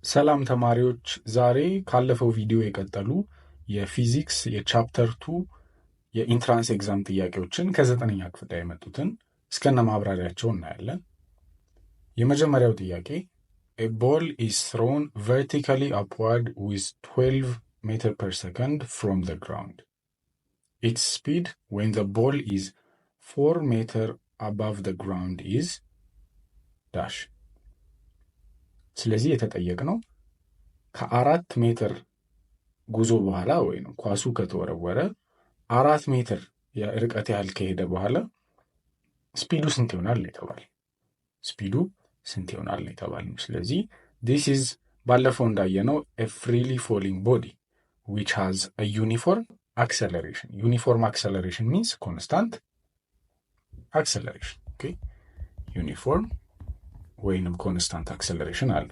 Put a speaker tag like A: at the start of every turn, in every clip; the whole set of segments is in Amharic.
A: ሰላም ተማሪዎች፣ ዛሬ ካለፈው ቪዲዮ የቀጠሉ የፊዚክስ የቻፕተር 2 የኢንትራንስ ኤግዛም ጥያቄዎችን ከ9ኛ ክፍል ላይ የመጡትን እስከነ ማብራሪያቸው እናያለን። የመጀመሪያው ጥያቄ A ball is thrown vertically upward with 12 meter per second from the ground. Its speed when the ball is 4 meter above the ground is dash. ስለዚህ የተጠየቅነው ከ4 ሜትር ጉዞ በኋላ ወይም ኳሱ ከተወረወረ 4 ሜትር የርቀት ያህል ከሄደ በኋላ ስፒዱ ስንት ይሆናል የተባለ ስፒዱ ስንት ይሆናል የተባለ። ስለዚህ this is ባለፈው እንዳየነው a freely falling body which has a uniform acceleration. Uniform acceleration means constant acceleration. Okay? Uniform ወይንም ኮንስታንት አክሰለሬሽን አለ።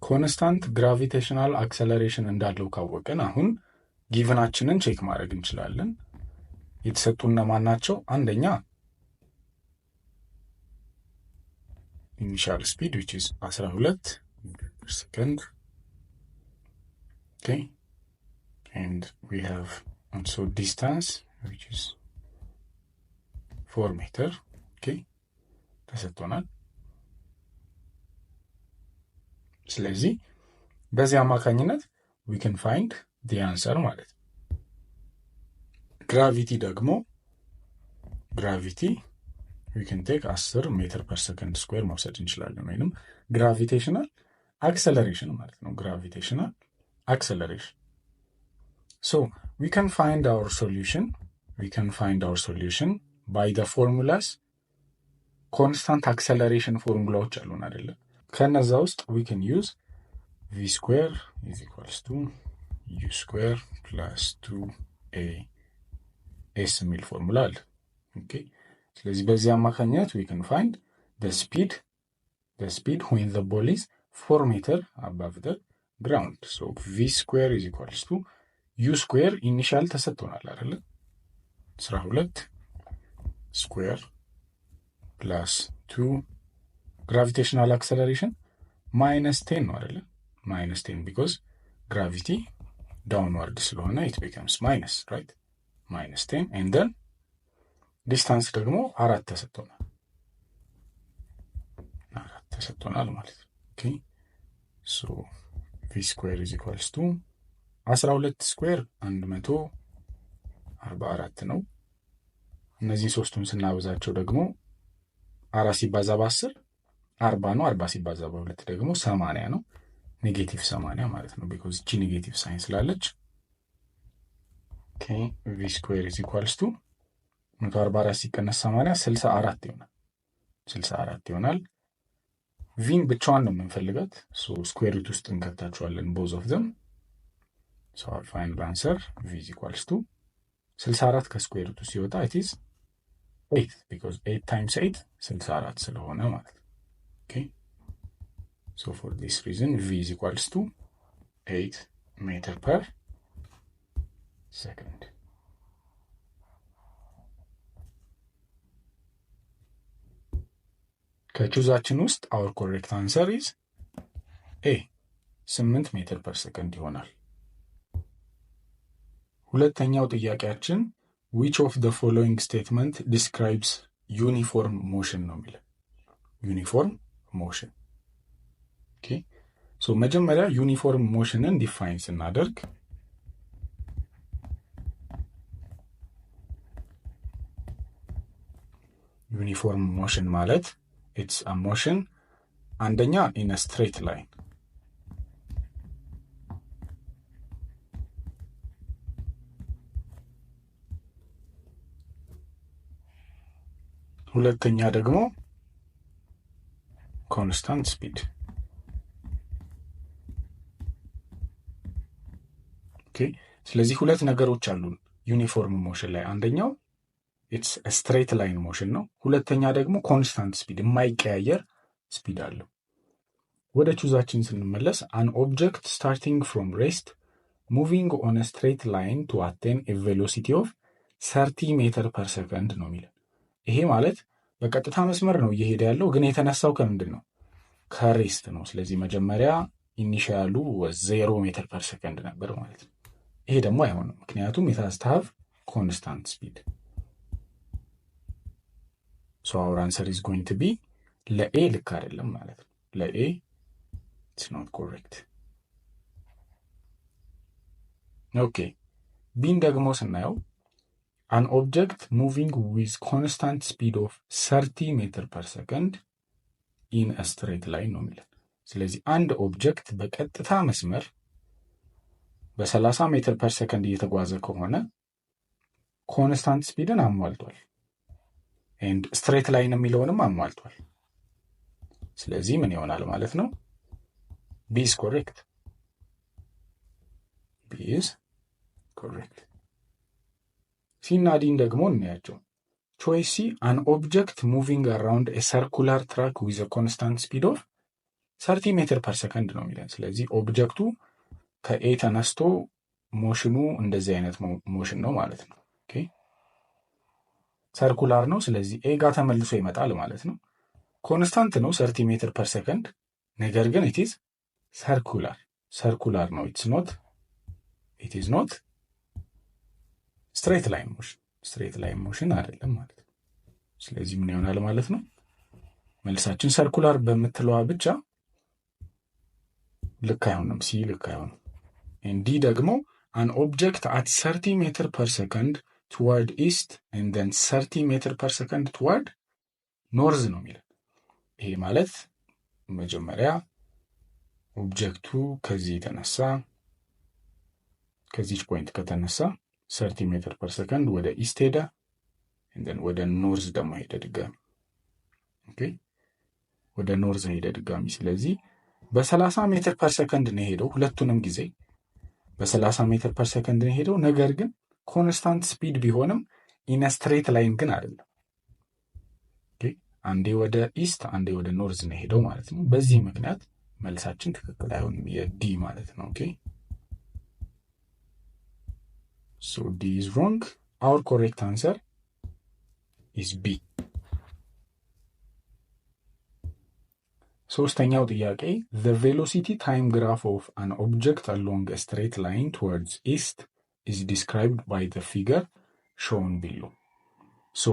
A: ኮንስታንት ግራቪቴሽናል አክሰለሬሽን እንዳለው ካወቅን አሁን ጊቭናችንን ቼክ ማድረግ እንችላለን። የተሰጡን ማን ናቸው? አንደኛ initial speed which is 12 per second. Okay, and we have also distance which is 4 meter. Okay, ተሰጥቶናል። ስለዚህ በዚህ አማካኝነት we can find the answer ማለት ነው። gravity we can take 10 meter per second square መውሰድ እንችላለን ወይንም gravitational acceleration ማለት ነው። gravitational acceleration. So we can find our solution by the formulas. constant acceleration ፎርሙላዎች አሉን አይደለ? ከነዛ ውስጥ we can use v square is equals to u square plus 2a s የሚል ፎርሙላ አለ። okay, ስለዚህ በዚህ አማካኝነት we can find the speed when the ball is 4 meter above the ground. So v square is equals to u square initial ተሰጥቶናል አይደለ? 12 square plus 2 gravitational acceleration minus 10 ነው አይደለ? minus 10 because gravity downward ስለሆነ it becomes minus, right? minus 10 and then ዲስታንስ ደግሞ 4 ተሰጥቶናል ማለት ነው። ኦኬ ሶ v square is equals to 12 ስኩዌር 144 ነው። እነዚህ ሶስቱን ስናበዛቸው ደግሞ 4 ሲባዛ በ10 40 ነው። 40 ሲባዛ በ2 ደግሞ 80 ነው። ኔጌቲቭ 80 ማለት ነው because እቺ ኔጌቲቭ ሳይን ስላለች ኦኬ v square is equals to 144 ሲቀነስ 80 64 ይሆናል። ቪን ብቻዋን ነው የምንፈልጋት። ሶ ስኩዌር ሩት ውስጥ እንከታቸዋለን both of them. So our final answer v is equals to 64 ከስኩዌር ሩት ሲወጣ it is 8 because 8 times 8 64 ስለሆነ ማለት ነው። Okay, so for this reason v is equals to 8 meter per second. ከቹዛችን ውስጥ our correct answer is a 8 ሜትር ፐር ሰከንድ ይሆናል። ሁለተኛው ጥያቄያችን which of the following statement describes uniform motion ነው የሚለው። uniform motion. okay, so መጀመሪያ uniform motionን ዲፋይን ስናደርግ uniform motion ማለት it's a motion አንደኛ in a straight line ሁለተኛ ደግሞ constant speed. okay, ስለዚህ ሁለት ነገሮች አሉን ዩኒፎርም ሞሽን ላይ። አንደኛው it's a straight line motion ነው። ሁለተኛ ደግሞ constant speed የማይቀያየር ስፒድ አለው። ወደ ቹዛችን ስንመለስ an object starting from rest moving on a straight line to attain a velocity of 30 ሜትር per second ነው የሚለን። ይሄ ማለት በቀጥታ መስመር ነው እየሄደ ያለው፣ ግን የተነሳው ከምንድን ነው? ከሬስት ነው። ስለዚህ መጀመሪያ ኢኒሺያሉ 0 ሜትር per second ነበር ማለት ነው። ይሄ ደግሞ አይሆንም፣ ምክንያቱም it has to have constant speed. So our answer is going to be ለኤ ልክ አይደለም ማለት ነው። ለኤ it's not correct. Okay. ቢን ደግሞ ስናየው an object moving with constant speed of 30 ሜትር per second in a straight line ነው የሚለን። ስለዚህ አንድ ኦብጀክት በቀጥታ መስመር በ30 ሜትር per second እየተጓዘ ከሆነ ኮንስታንት ስፒድን አሟልቷል and straight line የሚለውንም አሟልቷል። ስለዚህ ምን ይሆናል ማለት ነው? B is correct. B is correct. ሲና ዲን ደግሞ እናያቸው። ቾይስ ሲ an object moving around a circular track with a constant speed of 30 ሜትር per second ነው የሚለን። ስለዚህ ኦብጀክቱ ከኤ ተነስቶ ሞሽኑ እንደዚህ አይነት ሞሽን ነው ማለት ነው። ኦኬ ሰርኩላር ነው። ስለዚህ ኤ ጋር ተመልሶ ይመጣል ማለት ነው። ኮንስታንት ነው 30 ሜትር per second፣ ነገር ግን it is ሰርኩላር ነው። it is not ስትሬት ላይን ሞሽን አይደለም ማለት ነው። ስለዚህ ምን ይሆናል ማለት ነው? መልሳችን ሰርኩላር በምትለዋ ብቻ ልክ አይሆንም። ሲ ልክ አይሆንም። እንዲ ደግሞ an object at 30 ሜትር per second toward east and then 30 ሜትር per second toward north ነው የሚለን። ይሄ ማለት መጀመሪያ ኦብጀክቱ ከዚህ የተነሳ ከዚች ፖይንት ከተነሳ 30 ሜትር per second ወደ ኢስት ሄደ and then ወደ ኖርዝ ደግሞ ሄደ ድጋሚ። ኦኬ ወደ ኖርዝ ሄደ ድጋሚ። ስለዚህ በ30 ሜትር per second ነው ሄደው፣ ሁለቱንም ጊዜ በ30 ሜትር per second ነው ሄደው። ነገር ግን ኮንስታንት ስፒድ ቢሆንም ኢን ስትሬት ላይን ግን አይደለም። ኦኬ አንዴ ወደ ኢስት አንዴ ወደ ኖርዝ ነው ሄደው ማለት ነው። በዚህ ምክንያት መልሳችን ትክክል አይሆንም፣ የዲ ማለት ነው። ኦኬ so D is wrong. Our correct answer is B. ሶስተኛው ጥያቄ the velocity time graph of an object along a straight line towards east is described by the figure shown below. So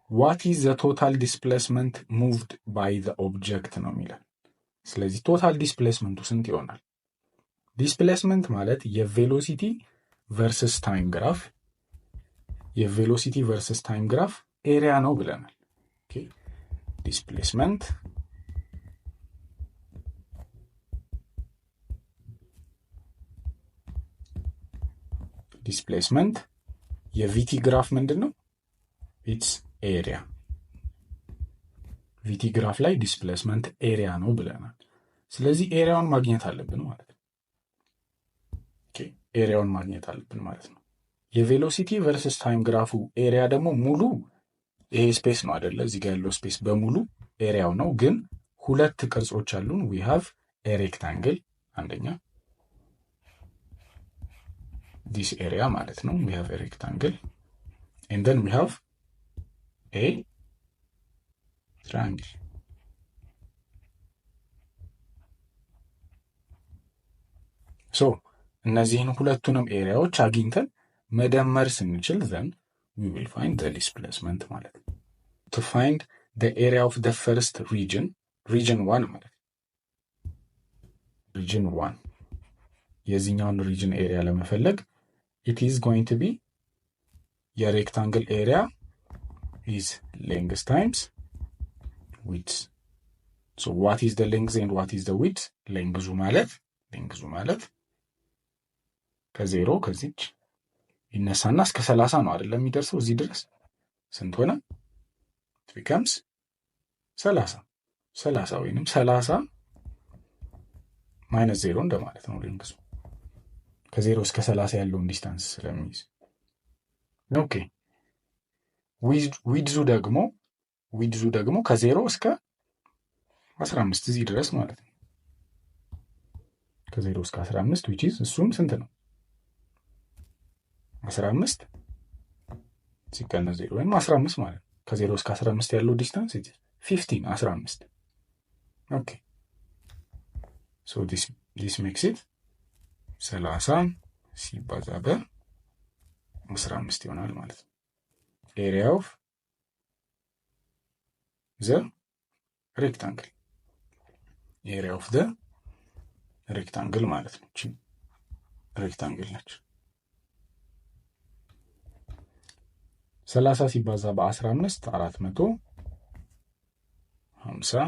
A: what is the total displacement moved by the object ነው የሚለው። ስለዚህ ቶታል ዲስፕሌስመንቱ ስንት ይሆናል? ዲስፕሌስመንት ማለት የቬሎሲቲ ቨርስስ ታይም ግራፍ፣ የቬሎሲቲ ቨርስስ ታይም ግራፍ ኤሪያ ነው ብለናል። ኦኬ ዲስፕሌስመንት የቪቲ ግራፍ ምንድን ነው? ኢትስ ኤሪያ። ቪቲ ግራፍ ላይ ዲስፕሌስመንት ኤሪያ ነው ብለናል። ስለዚህ ኤሪያውን ማግኘት አለብን ማለት ነው። ኦኬ ኤሪያውን ማግኘት አለብን ማለት ነው። የቬሎሲቲ ቨርስስ ታይም ግራፉ ኤሪያ ደግሞ ሙሉ ይሄ ስፔስ ነው አይደለ? እዚህ ጋር ያለው ስፔስ በሙሉ ኤሪያው ነው። ግን ሁለት ቅርጾች አሉን። ዊ ሃቭ ኤ ሬክታንግል አንደኛ ዲስ ኤሪያ ማለት ነው። ዊ ሃቭ ኤ ሬክታንግል ኤንድ ዘን ዊ ሃቭ ኤ ትራያንግል። ሶ እነዚህን ሁለቱንም ኤሪያዎች አግኝተን መደመር ስንችል ዘን we will find the displacement ማለት ነው። to find the area of the first region 1 ማለት region 1 የዚህኛውን ሪጅን ኤሪያ ለመፈለግ it is going to be your rectangle area is length times width. so what is the length and what is the width? length ማለት ከዜሮ ከዚች ይነሳና እስከ 30 ነው አይደለም የሚደርሰው። እዚህ ድረስ ስንት ሆነ? it becomes 30 ወይንም 30 ማይነስ 0 እንደማለት ነው። ሌንግዙ ከ0 እስከ 30 ያለውን ዲስታንስ ስለሚይዝ። ኦኬ ዊድዙ ደግሞ ከ0 እስከ 15 እዚህ ድረስ ማለት ነው። ከ0 እስከ 15 which is እሱም ስንት ነው? 15 ሲቀነስ 0 ወይም 15 ማለት ነው። ከ0 እስከ 15 ያለው ዲስታንስ 15 15 ኦኬ so this makes it 30 ሲባዛ በ15 ይሆናል ማለት ነው። ኤሪያ ኦፍ ዘ ሬክታንግል ኤሪያ ኦፍ ዘ ሬክታንግል ማለት ነው። እቺ ሬክታንግል ነች። 30 ሲባዛ በ15 450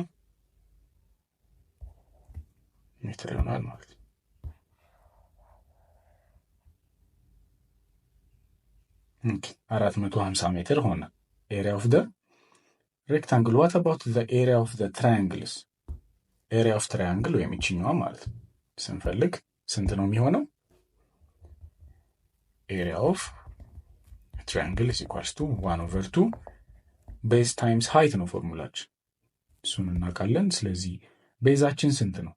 A: ሜትር ይሆናል ማለት ነው። ኦኬ 450 ሜትር ሆነ ኤሪያ ኦፍ ዘ ሬክታንግል። ዋት አባውት ዘ ኤሪያ ኦፍ ዘ ትራያንግልስ? ኤሪያ ኦፍ ትራያንግል ወይም ይችኛዋ ማለት ነው ስንፈልግ ስንት ነው የሚሆነው? ኤሪያ ኦፍ ትራያንግል is equals to 1/2 ቤዝ ታይምስ ሃይት ነው ፎርሙላችን፣ እሱን እናውቃለን። ስለዚህ ቤዛችን ስንት ነው?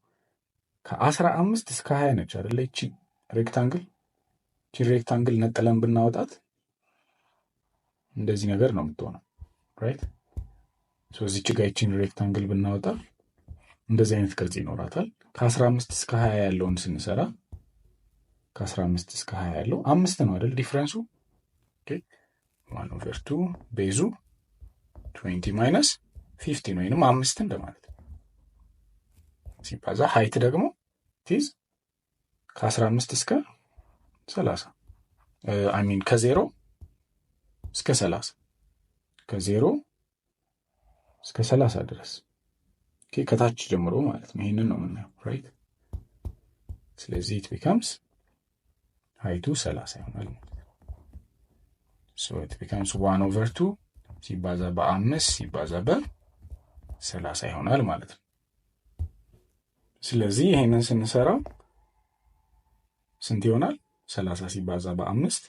A: ከ15 እስከ 20 ነች አይደል? እቺ ሬክታንግል ሬክታንግል ነጥለን ብናወጣት እንደዚህ ነገር ነው የምትሆነው ራይት። ሶ እዚች ጋር እቺን ሬክታንግል ብናወጣ እንደዚህ አይነት ቅርጽ ይኖራታል። ከ15 እስከ 20 ያለውን ስንሰራ ከ15 እስከ 20 ያለው 5 ነው አይደል ዲፍረንሱ? ኦኬ 1/2 ቤዙ 20 ማይነስ 15 ወይንም 5 እንደማለት ሲባዛ ሃይት ደግሞ ቲዝ ከ15 እስከ 30 አይ ሚን ከ0 እስከ 30 ከ0 እስከ 30 ድረስ ኦኬ ከታች ጀምሮ ማለት ነው። ይሄንን ነው የምናየው ራይት። ስለዚህ it becomes ሃይቱ 30 ይሆናል ማለት ነው። so it becomes 1/2 ሲባዛ በ5 ሲባዛ በ30 ይሆናል ማለት ነው። ስለዚህ ይሄንን ስንሰራው ስንት ይሆናል? 30 ሲባዛ በ5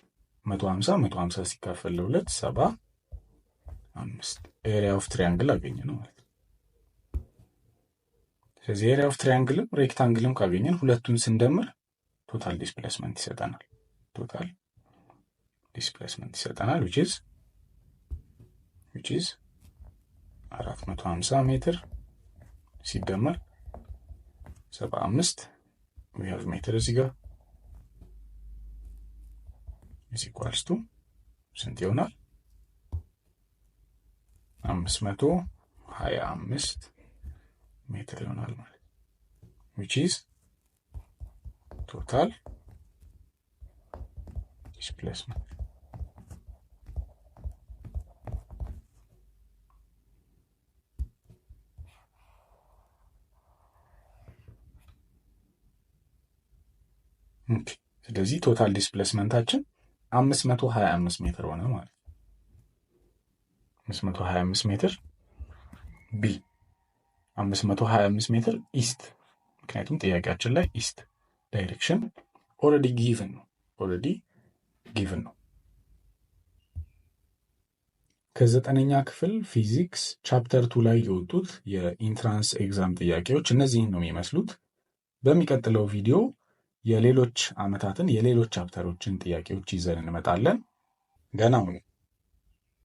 A: 150 150 ሲካፈል ለ2 75 ኤሪያ ኦፍ ትራያንግል አገኘን ነው ማለት ነው። ስለዚህ ኤሪያ ኦፍ ትራያንግልም ሬክታንግልም ካገኘን ሁለቱን ስንደምር ቶታል ዲስፕሌስመንት ይሰጠናል። ቶታል ዲስፕሌስመንት ይሰጠናል which is 450 ሜትር ሲደመር 75 we have ሜትር እዚህ ጋር is equals to ስንት ይሆናል? 525 ሜትር ይሆናል ማለት which is total displacement ኦኬ። ስለዚህ ቶታል ዲስፕሌስመንታችን 525 ሜትር ሆነ ማለት 525 ሜትር ቢ 525 ሜትር ኢስት፣ ምክንያቱም ጥያቄያችን ላይ ኢስት ዳይሬክሽን ኦልሬዲ ጊቭን ነው። ከ9ኛ ክፍል ፊዚክስ ቻፕተር 2 ላይ የወጡት የኢንትራንስ ኤግዛም ጥያቄዎች እነዚህን ነው የሚመስሉት። በሚቀጥለው ቪዲዮ የሌሎች ዓመታትን የሌሎች ቻፕተሮችን ጥያቄዎች ይዘን እንመጣለን። ገና